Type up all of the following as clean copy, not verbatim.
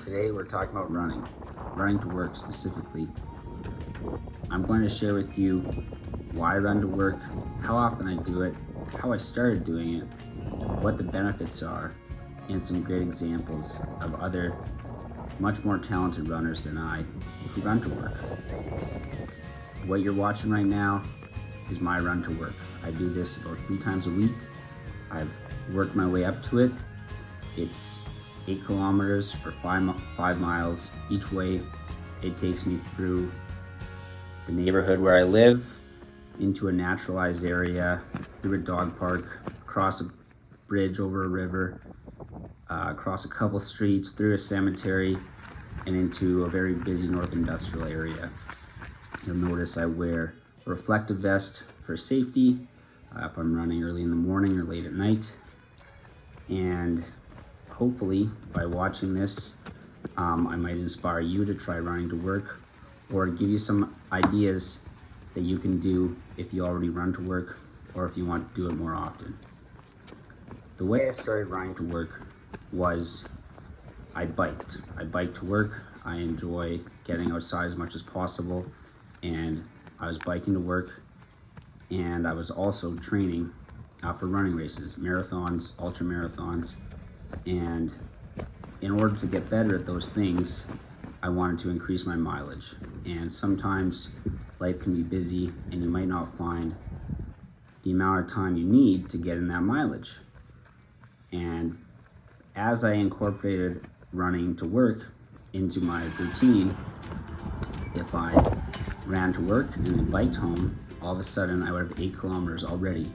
Today we're talking about running to work specifically. I'm going to share with you why I run to work, how often I do it, how I started doing it, what the benefits are, and some great examples of other much more talented runners than I who run to work. What you're watching right now is my run to work. I do this about 3 times a week. I've worked my way up to it. It's 8 kilometers or 5 miles each way. It takes me through the neighborhood where I live, into a naturalized area, through a dog park, across a bridge over a river, across a couple streets, through a cemetery, and into a very busy north industrial area. You'll notice I wear a reflective vest for safety if I'm running early in the morning or late at night. And hopefully by watching this, I might inspire you to try running to work, or give you some ideas that you can do if you already run to work or if you want to do it more often. The way I started running to work was I biked. I biked to work. I enjoy getting outside as much as possible, and I was biking to work, and I was also training for running races, marathons, ultra marathons, and in order to get better at those things, I wanted to increase my mileage. And sometimes life can be busy and you might not find the amount of time you need to get in that mileage. And as I incorporated running to work into my routine, if I ran to work and then biked home, all of a sudden I would have 8 kilometers already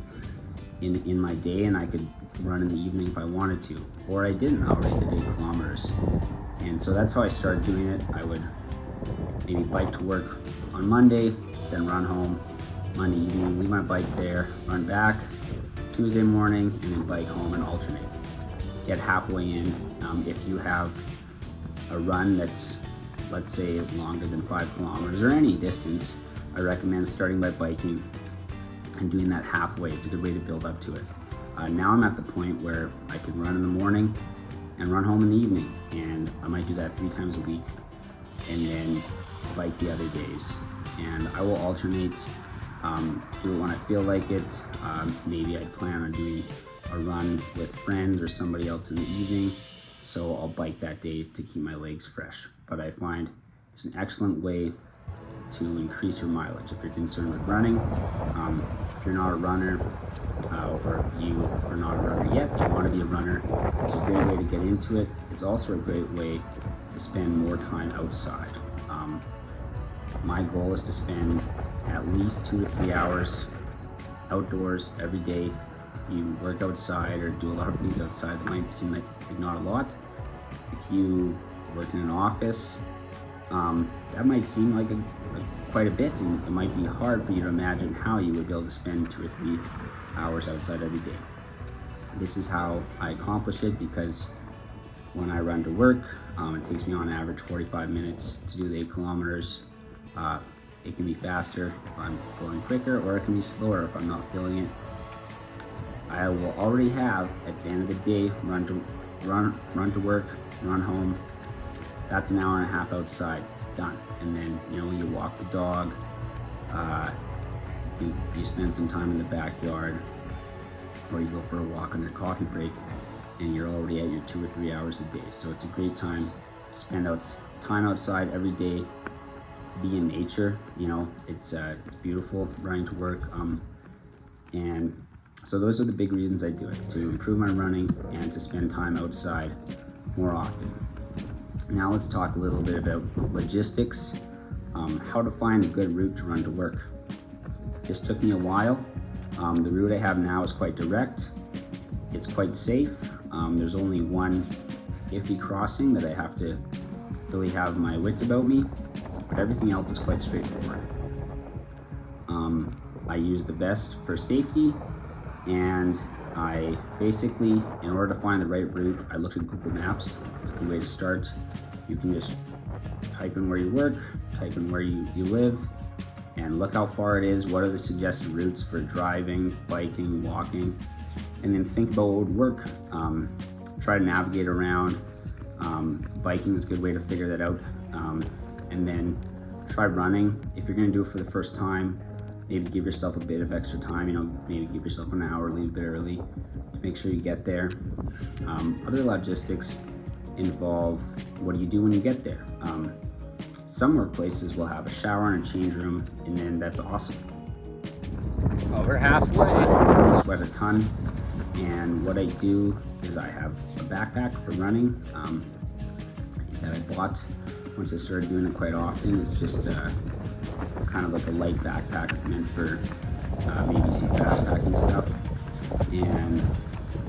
in my day, and I could run in the evening if I wanted to, or I didn't. I already did 8 kilometers. And so that's how I started doing it. I would maybe bike to work on Monday, then run home Monday evening, leave my bike there, run back Tuesday morning, and then bike home and alternate. Get halfway in. If you have a run that's, let's say, longer than 5 kilometers or any distance, I recommend starting by biking and doing that halfway. It's a good way to build up to it. Now I'm at the point where I can run in the morning and run home in the evening, and I might do that 3 times a week, and then bike the other days. And I will alternate, do it when I feel like it. Maybe I plan on doing a run with friends or somebody else in the evening, so I'll bike that day to keep my legs fresh. But I find it's an excellent way to increase your mileage if you're concerned with running. If you're not a runner, or if you are not a runner yet, you want to be a runner, it's a great way to get into it. It's also a great way to spend more time outside. My goal is to spend at least 2 to 3 hours outdoors every day. If you work outside or do a lot of things outside, that might seem like not a lot. If you work in an office, that might seem like quite a bit, and it might be hard for you to imagine how you would be able to spend 2 or 3 hours outside every day. This is how I accomplish it, because when I run to work, it takes me on average 45 minutes to do the 8 kilometers. It can be faster if I'm going quicker, or it can be slower if I'm not feeling it. I will already have, at the end of the day, run to work, run home. That's an hour and a half outside, done. And then, you walk the dog, you spend some time in the backyard, or you go for a walk on your coffee break, and you're already at your 2 or 3 hours a day. So it's a great time to spend time outside every day, to be in nature. It's beautiful running to work, and so those are the big reasons I do it: to improve my running and to spend time outside more often. Now let's talk a little bit about logistics, how to find a good route to run to work. This took me a while. The route I have now is quite direct. It's quite safe. There's only one iffy crossing that I have to really have my wits about me, but everything else is quite straightforward. I use the vest for safety, and I basically, in order to find the right route, I look at Google Maps. It's a good way to start. You can just type in where you work, type in where you live, and look how far it is, what are the suggested routes for driving, biking, walking, and then think about what would work. Try to navigate around Biking is a good way to figure that out. And then try running. If you're gonna do it for the first time, maybe give yourself a bit of extra time, maybe give yourself an hour, leave a bit early to make sure you get there. Other logistics involve what do you do when you get there. Some workplaces will have a shower and a change room, and then that's awesome. Well, we're halfway. I sweat a ton, and what I do is I have a backpack for running that I bought once I started doing it quite often. It's just kind of like a light backpack meant for maybe some fast packing stuff. And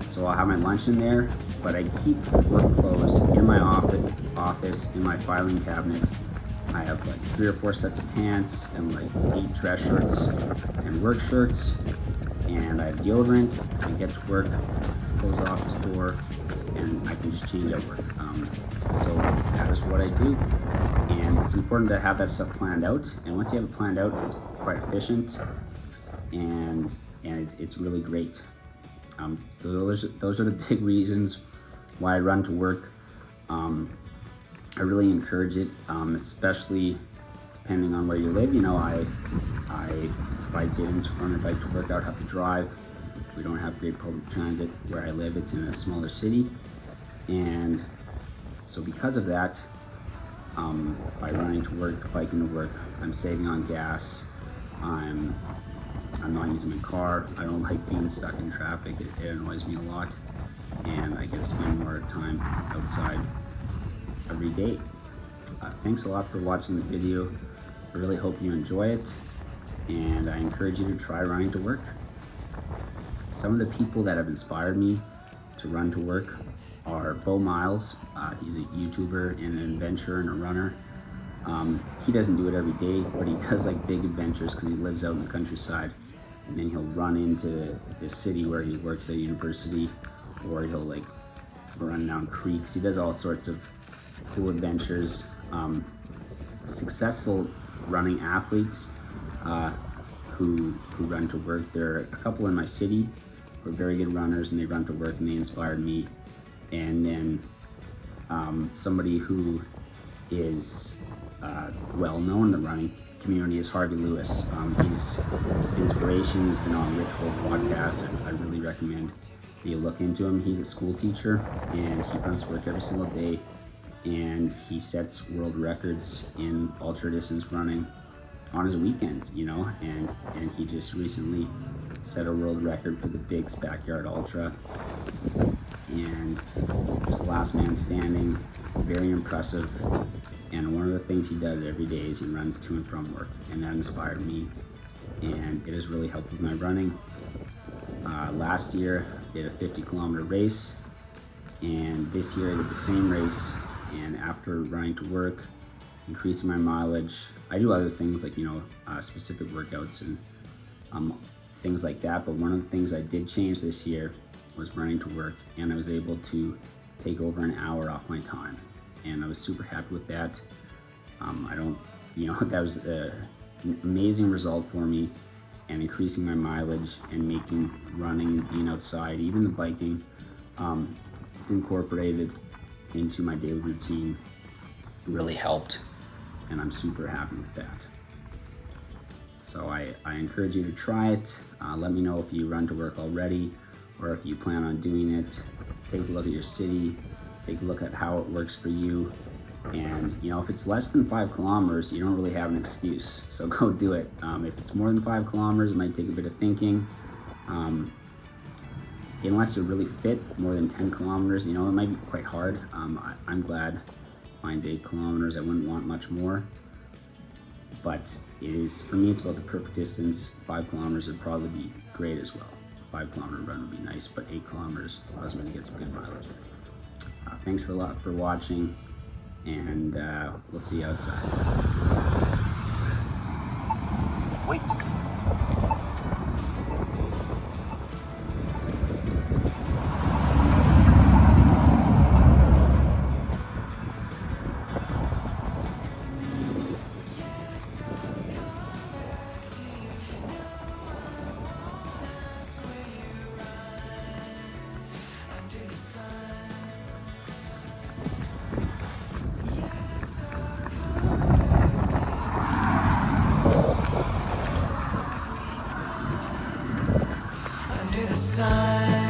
so I'll have my lunch in there, but I keep work clothes in my office in my filing cabinet. I have like 3 or 4 sets of pants and like 8 dress shirts and work shirts, and I have deodorant. I get to work, close the office door, and I can just change at work. So that is what I do, and it's important to have that stuff planned out. And once you have it planned out, it's quite efficient, and it's really great. So those are the big reasons why I run to work. I really encourage it, especially depending on where you live. If I didn't run a bike to work, I would have to drive. We don't have great public transit where I live. It's in a smaller city, and so because of that, by running to work, biking to work, I'm saving on gas. I'm not using my car. I don't like being stuck in traffic. It annoys me a lot, and I get to spend more time outside every day. Thanks a lot for watching the video. I really hope you enjoy it, and I encourage you to try running to work. Some of the people that have inspired me to run to work are Bo Miles. He's a YouTuber and an adventurer and a runner. He doesn't do it every day, but he does like big adventures because he lives out in the countryside, and then he'll run into the city where he works at university, or he'll like run down creeks. He does all sorts of cool adventures. Successful running athletes who run to work. There are a couple in my city who are very good runners, and they run to work, and they inspired me. And then somebody who is well known in the running community is Harvey Lewis. He's inspiration. He's been on Rich Roll podcast, and I really recommend that you look into him. He's a school teacher, and he runs to work every single day, and he sets world records in ultra distance running on his weekends, and he just recently set a world record for the Big's Backyard Ultra, and was the last man standing. Very impressive. And one of the things he does every day is he runs to and from work, and that inspired me, and it has really helped with my running. Last year I did a 50-kilometer race, and this year I did the same race, and after running to work, increasing my mileage, I do other things like specific workouts and things like that, but one of the things I did change this year was running to work, and I was able to take over an hour off my time, and I was super happy with that. That was an amazing result for me, and increasing my mileage and making running and being outside, even the biking, incorporated into my daily routine really helped, and I'm super happy with that. So I encourage you to try it. Let me know if you run to work already, or if you plan on doing it. Take a look at your city, take a look at how it works for you, and if it's less than 5 kilometers, you don't really have an excuse, so go do it. If it's more than 5 kilometers, it might take a bit of thinking. Unless you're really fit, more than 10 kilometers, it might be quite hard. I'm glad mine's 8 kilometers. I wouldn't want much more, but for me, it's about the perfect distance. 5 kilometers would probably be great as well. 5-kilometer run would be nice, but 8 kilometers allows me to get some good mileage. Thanks for watching, and we'll see you outside. Wait. under the sun.